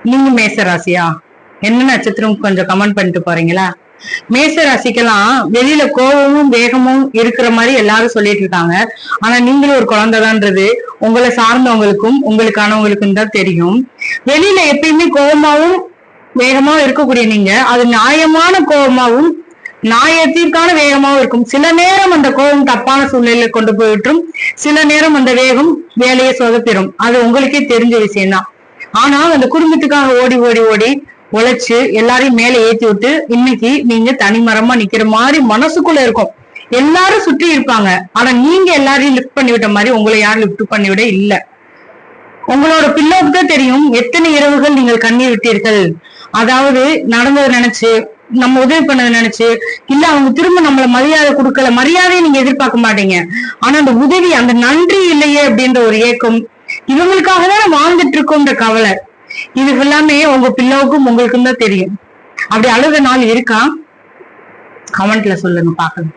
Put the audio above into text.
நீங்க மேச ராசியா? என்ன நட்சத்திரம் கொஞ்சம் கமெண்ட் பண்ணிட்டு போறீங்களா? மேச ராசிக்கெல்லாம் வெளியில கோபமும் வேகமும் இருக்கிற மாதிரி எல்லாரும் சொல்லிட்டு இருக்காங்க. ஆனா நீங்களும் ஒரு குழந்தைதான்றது உங்களை சார்ந்தவங்களுக்கும் உங்களுக்கானவங்களுக்கும் தான் தெரியும். வெளியில எப்பயுமே கோபமாவும் வேகமாவும் இருக்கக்கூடிய நீங்க அது நியாயமான கோபமாவும் நியாயத்திற்கான வேகமாவும் இருக்கும். சில நேரம் அந்த கோபம் தப்பான சூழ்நிலையில கொண்டு போயிட்டும், சில நேரம் அந்த வேகம் வேலையை சொதப்பிடும். அது உங்களுக்கே தெரிஞ்ச விஷயம்தான். ஆனா அந்த குடும்பத்துக்காக ஓடி ஓடி ஓடி உழைச்சு எல்லாரையும் மேல ஏத்தி விட்டு இன்னைக்கு நீங்க தனிமரமா நிக்கிற மாதிரி மனசுக்குள்ள இருக்கும். எல்லாரும் சுற்றி இருப்பாங்க, ஆனா நீங்க எல்லாரையும் லிஃப்ட் பண்ணி விட்ட மாதிரி உங்களை யாரும் லிஃப்ட் பண்ணி விட இல்ல. உங்களோட பிள்ளைக்கு தான் தெரியும் எத்தனை இரவுகள் நீங்கள் கண்ணீர் விட்டீர்கள். அதாவது நடந்ததை நினைச்சு, நம்ம உதவி பண்ணதை நினைச்சு, இல்ல அவங்க திரும்ப நம்மள மரியாதை கொடுக்கல, மரியாதையை நீங்க எதிர்பார்க்க மாட்டீங்க. ஆனா அந்த உதவி, அந்த நன்றி இல்லையே அப்படின்ற ஒரு ஏக்கம், இவங்களுக்காக தான் வாழ்ந்துட்டு இருக்கோன்ற கவலை, இது எல்லாமே உங்க பிள்ளைக்கும் உங்களுக்கும் தான் தெரியும். அப்படி அழுத நாள் இருக்கா? கமெண்ட்ல சொல்லுங்க பாக்கலாம்.